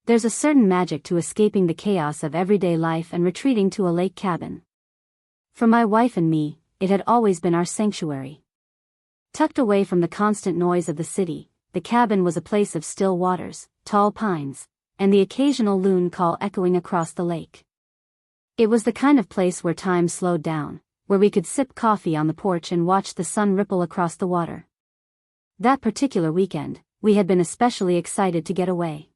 There's a certain magic to escaping the chaos of everyday life and retreating to a lake cabin. For my wife and me, it had always been our sanctuary. Tucked away from the constant noise of the city, the cabin was a place of still waters, tall pines, and the occasional loon call echoing across the lake. It was the kind of place where time slowed down, where we could sip coffee on the porch and watch the sun ripple across the water. That particular weekend, we had been especially excited to get away.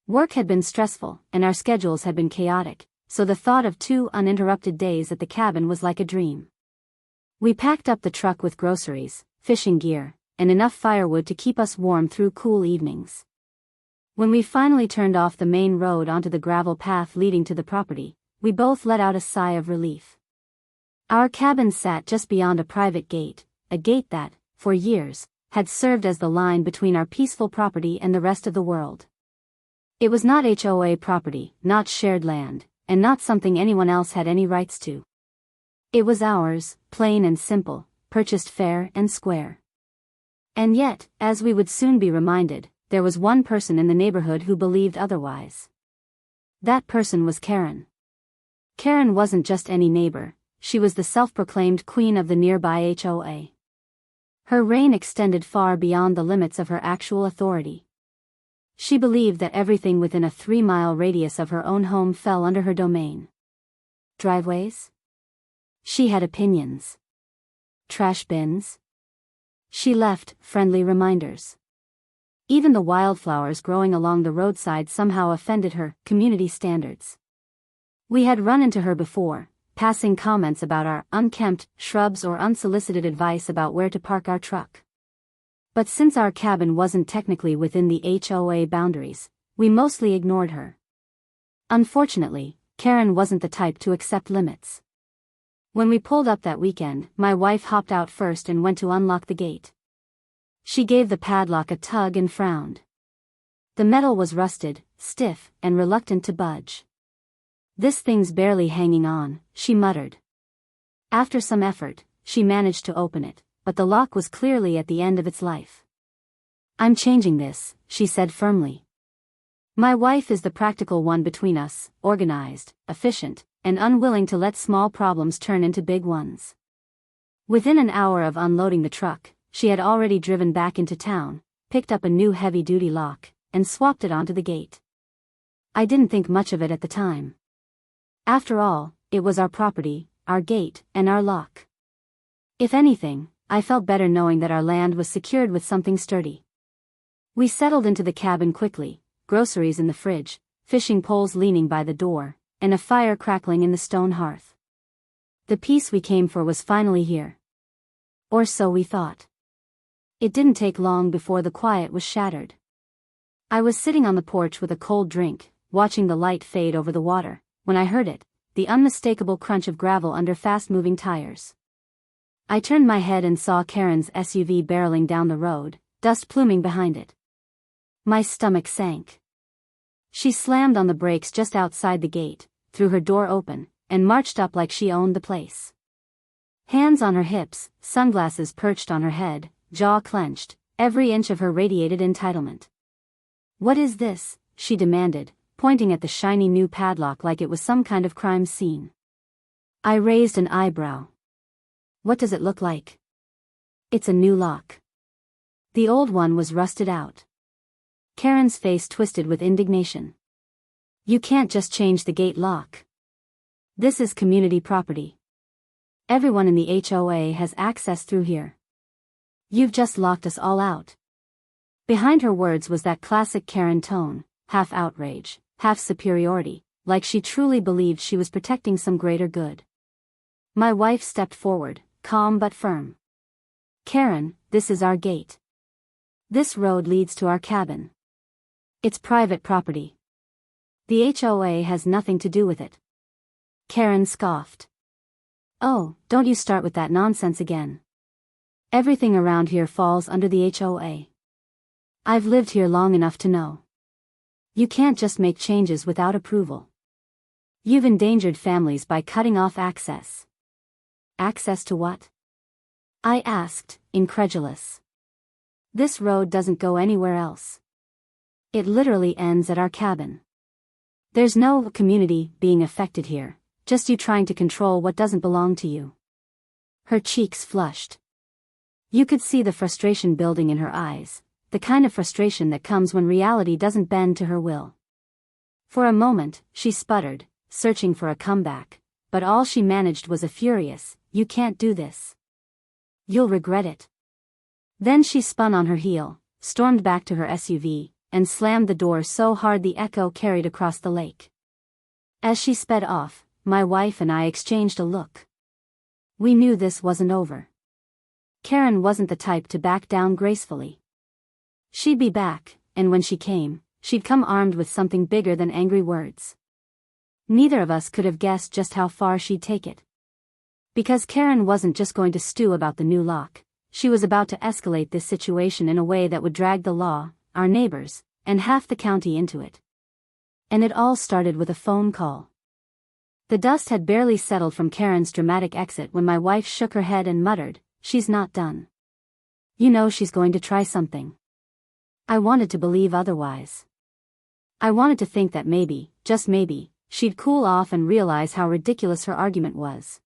Work had been stressful, and our schedules had been chaotic, so the thought of 2 uninterrupted days at the cabin was like a dream. We packed up the truck with groceries, fishing gear, and enough firewood to keep us warm through cool evenings. When we finally turned off the main road onto the gravel path leading to the property, we both let out a sigh of relief. Our cabin sat just beyond a private gate, a gate that, for years, had served as the line between our peaceful property and the rest of the world. It was not HOA property, not shared land, and not something anyone else had any rights to. It was ours, plain and simple, purchased fair and square. And yet, as we would soon be reminded, there was one person in the neighborhood who believed otherwise. That person was Karen. Karen wasn't just any neighbor, she was the self-proclaimed queen of the nearby HOA. Her reign extended far beyond the limits of her actual authority. She believed that everything within a 3-mile radius of her own home fell under her domain. Driveways? She had opinions. Trash bins? She left friendly reminders. Even the wildflowers growing along the roadside somehow offended her community standards. We had run into her before, passing comments about our unkempt shrubs or unsolicited advice about where to park our truck. But since our cabin wasn't technically within the HOA boundaries, we mostly ignored her. Unfortunately, Karen wasn't the type to accept limits. When we pulled up that weekend, my wife hopped out first and went to unlock the gate. She gave the padlock a tug and frowned. The metal was rusted, stiff, and reluctant to budge. "This thing's barely hanging on," she muttered. After some effort, she managed to open it, but the lock was clearly at the end of its life. "I'm changing this," she said firmly. My wife is the practical one between us, organized, efficient, and unwilling to let small problems turn into big ones. Within an hour of unloading the truck, she had already driven back into town, picked up a new heavy-duty lock, and swapped it onto the gate. I didn't think much of it at the time. After all, it was our property, our gate, and our lock. If anything, I felt better knowing that our land was secured with something sturdy. We settled into the cabin quickly, groceries in the fridge, fishing poles leaning by the door, and a fire crackling in the stone hearth. The peace we came for was finally here. Or so we thought. It didn't take long before the quiet was shattered. I was sitting on the porch with a cold drink, watching the light fade over the water, when I heard it, the unmistakable crunch of gravel under fast-moving tires. I turned my head and saw Karen's SUV barreling down the road, dust pluming behind it. My stomach sank. She slammed on the brakes just outside the gate, threw her door open, and marched up like she owned the place. Hands on her hips, sunglasses perched on her head, jaw clenched, every inch of her radiated entitlement. "What is this?" she demanded, pointing at the shiny new padlock like it was some kind of crime scene. I raised an eyebrow. "What does it look like?" "It's a new lock. The old one was rusted out." Karen's face twisted with indignation. "You can't just change the gate lock. This is community property. Everyone in the HOA has access through here. You've just locked us all out." Behind her words was that classic Karen tone, half outrage, half superiority, like she truly believed she was protecting some greater good. My wife stepped forward, calm but firm. "Karen, this is our gate. This road leads to our cabin. It's private property. The HOA has nothing to do with it." Karen scoffed. "Oh, don't you start with that nonsense again. Everything around here falls under the HOA. I've lived here long enough to know. You can't just make changes without approval. You've endangered families by cutting off access." "Access to what?" I asked, incredulous. "This road doesn't go anywhere else. It literally ends at our cabin. There's no community being affected here, just you trying to control what doesn't belong to you." Her cheeks flushed. You could see the frustration building in her eyes, the kind of frustration that comes when reality doesn't bend to her will. For a moment, she sputtered, searching for a comeback, but all she managed was a furious, "You can't do this. You'll regret it." Then she spun on her heel, stormed back to her SUV, and slammed the door so hard the echo carried across the lake. As she sped off, my wife and I exchanged a look. We knew this wasn't over. Karen wasn't the type to back down gracefully. She'd be back, and when she came, she'd come armed with something bigger than angry words. Neither of us could have guessed just how far she'd take it. Because Karen wasn't just going to stew about the new lock, she was about to escalate this situation in a way that would drag the law, our neighbors, and half the county into it. And it all started with a phone call. The dust had barely settled from Karen's dramatic exit when my wife shook her head and muttered, "She's not done. You know she's going to try something." I wanted to believe otherwise. I wanted to think that maybe, just maybe, she'd cool off and realize how ridiculous her argument was.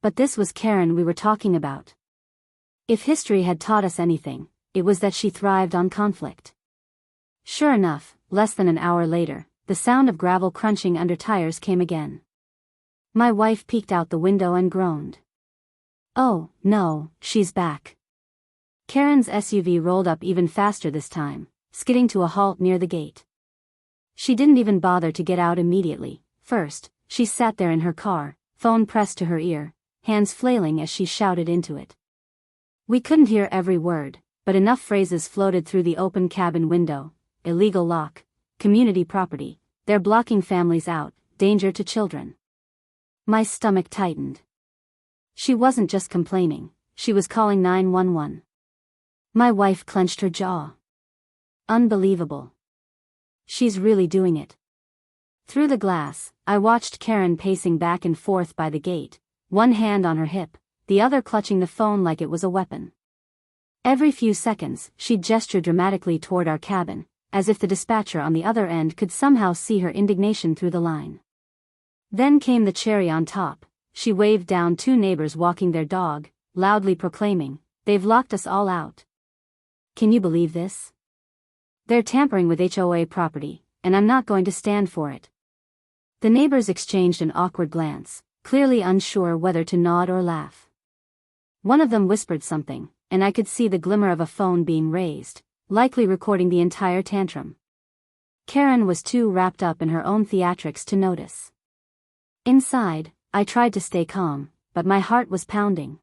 But this was Karen we were talking about. If history had taught us anything, it was that she thrived on conflict. Sure enough, less than an hour later, the sound of gravel crunching under tires came again. My wife peeked out the window and groaned. "Oh, no, she's back." Karen's SUV rolled up even faster this time, skidding to a halt near the gate. She didn't even bother to get out immediately. First, she sat there in her car, phone pressed to her ear, hands flailing as she shouted into it. We couldn't hear every word, but enough phrases floated through the open cabin window: illegal lock, community property, they're blocking families out, danger to children. My stomach tightened. She wasn't just complaining, she was calling 911. My wife clenched her jaw. Unbelievable. She's really doing it. Through the glass, I watched Karen pacing back and forth by the gate, one hand on her hip, the other clutching the phone like it was a weapon. Every few seconds, she'd gesture dramatically toward our cabin, as if the dispatcher on the other end could somehow see her indignation through the line. Then came the cherry on top. She waved down two neighbors walking their dog, loudly proclaiming, "They've locked us all out. Can you believe this? They're tampering with HOA property, and I'm not going to stand for it." The neighbors exchanged an awkward glance, clearly unsure whether to nod or laugh. One of them whispered something, and I could see the glimmer of a phone being raised, likely recording the entire tantrum. Karen was too wrapped up in her own theatrics to notice. Inside, I tried to stay calm, but my heart was pounding.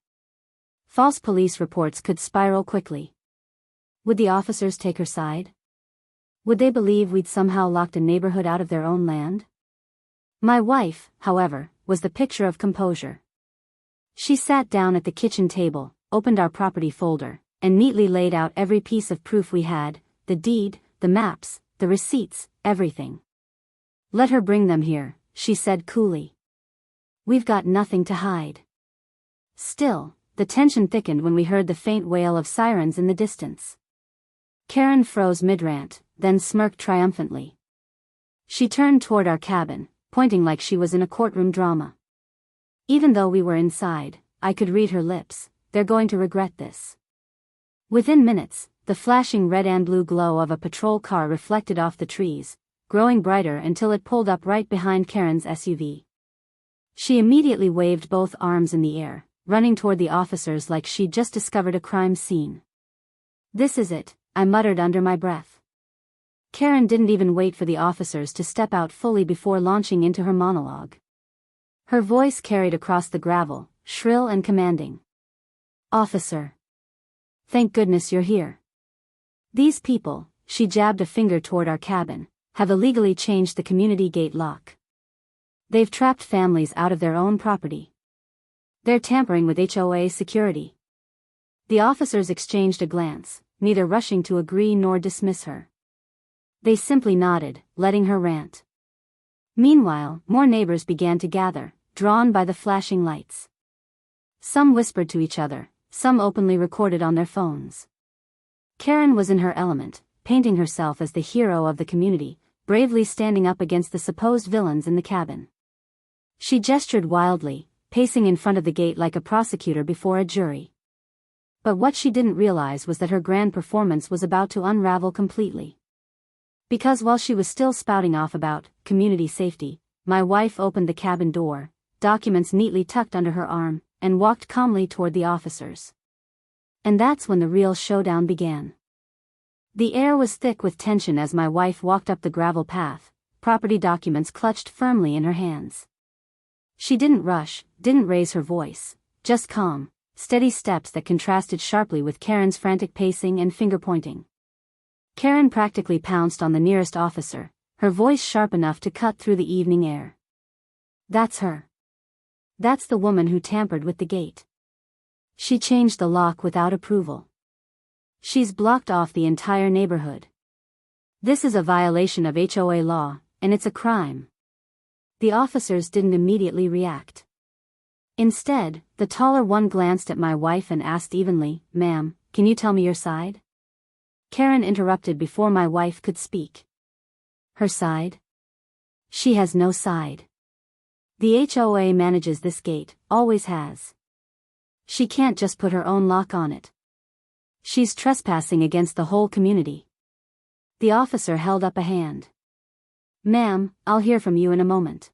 False police reports could spiral quickly. Would the officers take her side? Would they believe we'd somehow locked a neighborhood out of their own land? My wife, however, was the picture of composure. She sat down at the kitchen table, opened our property folder, and neatly laid out every piece of proof we had, the deed, the maps, the receipts, everything. "Let her bring them here," she said coolly. "We've got nothing to hide." Still, the tension thickened when we heard the faint wail of sirens in the distance. Karen froze mid-rant, then smirked triumphantly. She turned toward our cabin, pointing like she was in a courtroom drama. Even though we were inside, I could read her lips. "They're going to regret this." Within minutes, the flashing red and blue glow of a patrol car reflected off the trees, growing brighter until it pulled up right behind Karen's SUV. She immediately waved both arms in the air, running toward the officers like she'd just discovered a crime scene. "This is it," I muttered under my breath. Karen didn't even wait for the officers to step out fully before launching into her monologue. Her voice carried across the gravel, shrill and commanding. "Officer. Thank goodness you're here. These people," she jabbed a finger toward our cabin, "have illegally changed the community gate lock. They've trapped families out of their own property. They're tampering with HOA security." The officers exchanged a glance, neither rushing to agree nor dismiss her. They simply nodded, letting her rant. Meanwhile, more neighbors began to gather, drawn by the flashing lights. Some whispered to each other, some openly recorded on their phones. Karen was in her element, painting herself as the hero of the community, bravely standing up against the supposed villains in the cabin. She gestured wildly, pacing in front of the gate like a prosecutor before a jury. But what she didn't realize was that her grand performance was about to unravel completely. Because while she was still spouting off about community safety, my wife opened the cabin door, documents neatly tucked under her arm, and walked calmly toward the officers. And that's when the real showdown began. The air was thick with tension as my wife walked up the gravel path, property documents clutched firmly in her hands. She didn't rush, didn't raise her voice, just calm, steady steps that contrasted sharply with Karen's frantic pacing and finger-pointing. Karen practically pounced on the nearest officer, her voice sharp enough to cut through the evening air. That's her. That's the woman who tampered with the gate. She changed the lock without approval. She's blocked off the entire neighborhood. This is a violation of HOA law, and it's a crime. The officers didn't immediately react. Instead, the taller one glanced at my wife and asked evenly, "Ma'am, can you tell me your side?" Karen interrupted before my wife could speak. Her side? She has no side. The HOA manages this gate, always has. She can't just put her own lock on it. She's trespassing against the whole community. The officer held up a hand. "Ma'am, I'll hear from you in a moment."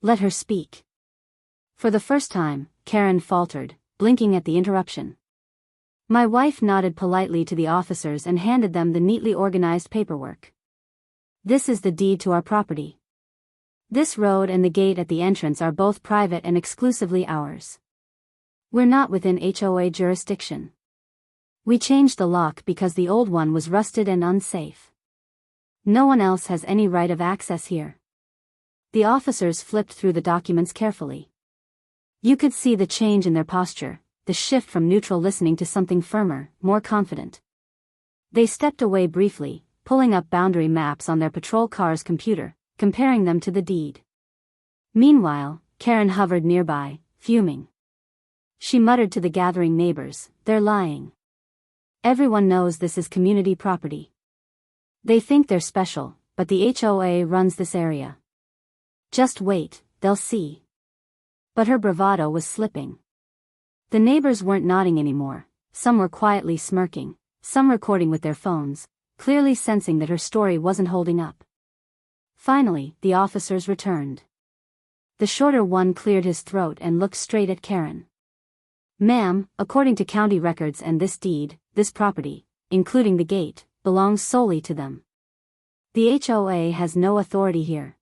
Let her speak. For the first time, Karen faltered, blinking at the interruption. My wife nodded politely to the officers and handed them the neatly organized paperwork. "This is the deed to our property. This road and the gate at the entrance are both private and exclusively ours. We're not within HOA jurisdiction. We changed the lock because the old one was rusted and unsafe. No one else has any right of access here." The officers flipped through the documents carefully. You could see the change in their posture, the shift from neutral listening to something firmer, more confident. They stepped away briefly, pulling up boundary maps on their patrol car's computer, comparing them to the deed. Meanwhile, Karen hovered nearby, fuming. She muttered to the gathering neighbors, "They're lying. Everyone knows this is community property. They think they're special, but the HOA runs this area. Just wait, they'll see." But her bravado was slipping. The neighbors weren't nodding anymore, some were quietly smirking, some recording with their phones, clearly sensing that her story wasn't holding up. Finally, the officers returned. The shorter one cleared his throat and looked straight at Karen. "Ma'am, according to county records and this deed, this property, including the gate, belongs solely to them. The HOA has no authority here."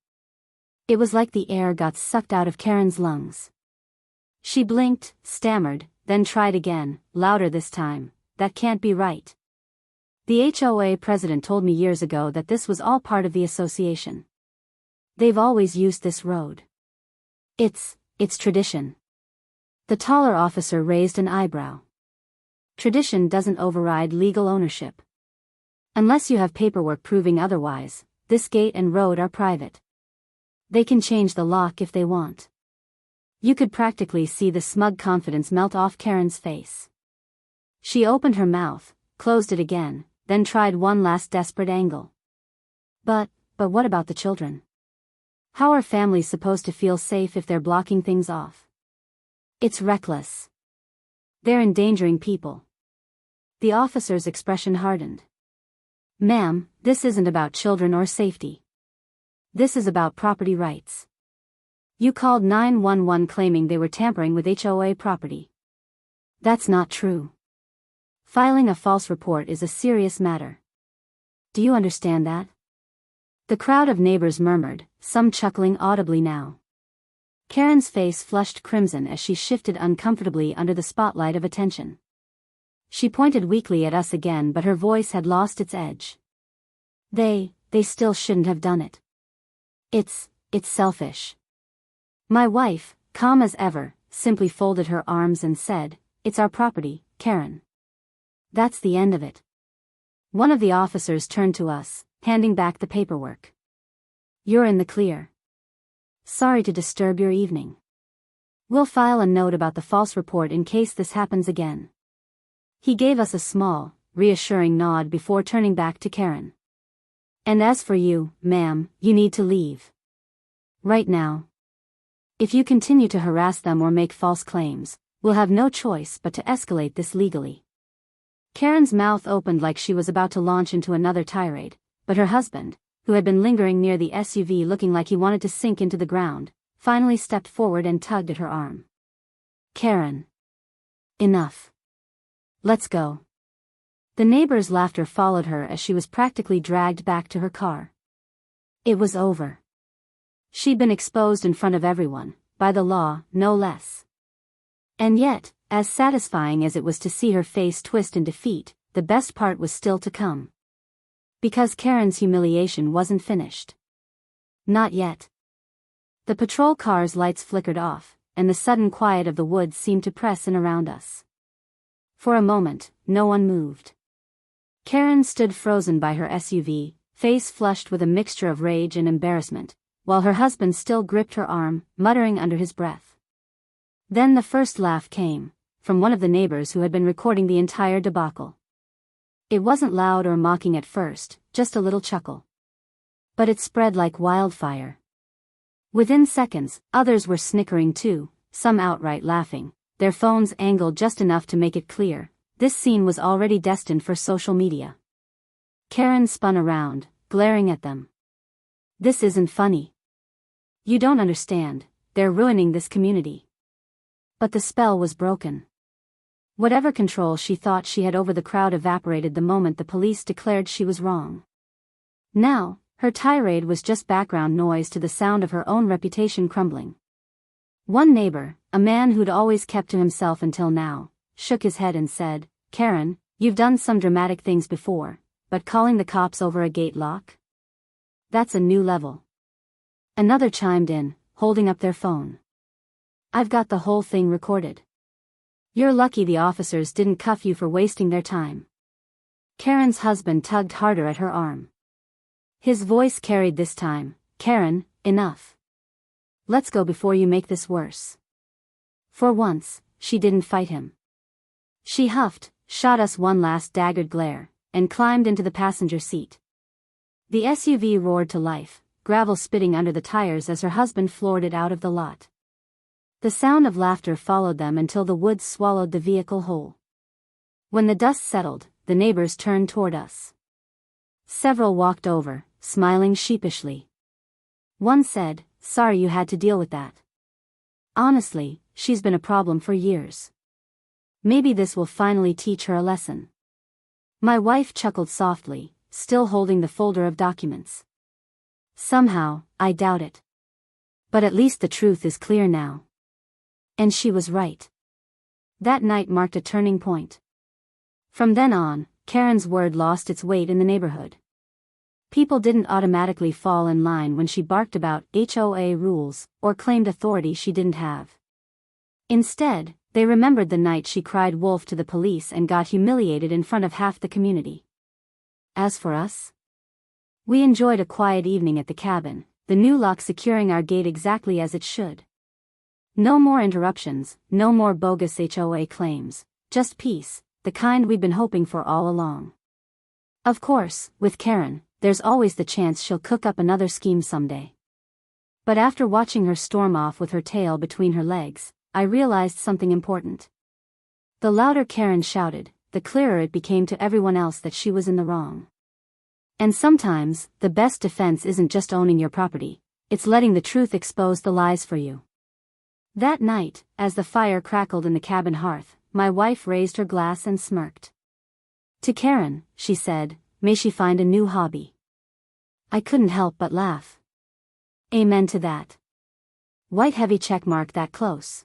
It was like the air got sucked out of Karen's lungs. She blinked, stammered, then tried again, louder this time, "That can't be right. The HOA president told me years ago that this was all part of the association. They've always used this road. It's tradition." The taller officer raised an eyebrow. Tradition doesn't override legal ownership. Unless you have paperwork proving otherwise, this gate and road are private. They can change the lock if they want. You could practically see the smug confidence melt off Karen's face. She opened her mouth, closed it again, then tried one last desperate angle. But what about the children? How are families supposed to feel safe if they're blocking things off? It's reckless. They're endangering people. The officer's expression hardened. "Ma'am, this isn't about children or safety. This is about property rights. You called 911 claiming they were tampering with HOA property. That's not true. Filing a false report is a serious matter. Do you understand that?" The crowd of neighbors murmured, some chuckling audibly now. Karen's face flushed crimson as she shifted uncomfortably under the spotlight of attention. She pointed weakly at us again, but her voice had lost its edge. They still shouldn't have done it. It's selfish." My wife, calm as ever, simply folded her arms and said, "It's our property, Karen. That's the end of it." One of the officers turned to us, handing back the paperwork. "You're in the clear. Sorry to disturb your evening. We'll file a note about the false report in case this happens again." He gave us a small, reassuring nod before turning back to Karen. And as for you, ma'am, you need to leave. Right now. If you continue to harass them or make false claims, we'll have no choice but to escalate this legally. Karen's mouth opened like she was about to launch into another tirade, but her husband, who had been lingering near the SUV looking like he wanted to sink into the ground, finally stepped forward and tugged at her arm. Karen. Enough. Let's go. The neighbor's laughter followed her as she was practically dragged back to her car. It was over. She'd been exposed in front of everyone, by the law, no less. And yet, as satisfying as it was to see her face twist in defeat, the best part was still to come. Because Karen's humiliation wasn't finished. Not yet. The patrol car's lights flickered off, and the sudden quiet of the woods seemed to press in around us. For a moment, no one moved. Karen stood frozen by her SUV, face flushed with a mixture of rage and embarrassment, while her husband still gripped her arm, muttering under his breath. Then the first laugh came, from one of the neighbors who had been recording the entire debacle. It wasn't loud or mocking at first, just a little chuckle. But it spread like wildfire. Within seconds, others were snickering too, some outright laughing, their phones angled just enough to make it clear. This scene was already destined for social media. Karen spun around, glaring at them. This isn't funny. You don't understand, they're ruining this community. But the spell was broken. Whatever control she thought she had over the crowd evaporated the moment the police declared she was wrong. Now, her tirade was just background noise to the sound of her own reputation crumbling. One neighbor, a man who'd always kept to himself until now, shook his head and said, Karen, you've done some dramatic things before, but calling the cops over a gate lock? That's a new level. Another chimed in, holding up their phone. I've got the whole thing recorded. You're lucky the officers didn't cuff you for wasting their time. Karen's husband tugged harder at her arm. His voice carried this time, Karen, enough. Let's go before you make this worse. For once, she didn't fight him. She huffed, shot us one last daggered glare, and climbed into the passenger seat. The SUV roared to life, gravel spitting under the tires as her husband floored it out of the lot. The sound of laughter followed them until the woods swallowed the vehicle whole. When the dust settled, the neighbors turned toward us. Several walked over, smiling sheepishly. One said, Sorry you had to deal with that. Honestly, she's been a problem for years. Maybe this will finally teach her a lesson. My wife chuckled softly, still holding the folder of documents. Somehow, I doubt it. But at least the truth is clear now. And she was right. That night marked a turning point. From then on, Karen's word lost its weight in the neighborhood. People didn't automatically fall in line when she barked about HOA rules or claimed authority she didn't have. Instead, they remembered the night she cried wolf to the police and got humiliated in front of half the community. As for us, we enjoyed a quiet evening at the cabin, the new lock securing our gate exactly as it should. No more interruptions, no more bogus HOA claims, just peace, the kind we'd been hoping for all along. Of course, with Karen, there's always the chance she'll cook up another scheme someday. But after watching her storm off with her tail between her legs, I realized something important. The louder Karen shouted, the clearer it became to everyone else that she was in the wrong. And sometimes, the best defense isn't just owning your property, it's letting the truth expose the lies for you. That night, as the fire crackled in the cabin hearth, my wife raised her glass and smirked. To Karen, she said, may she find a new hobby. I couldn't help but laugh. Amen to that. White heavy checkmark that close.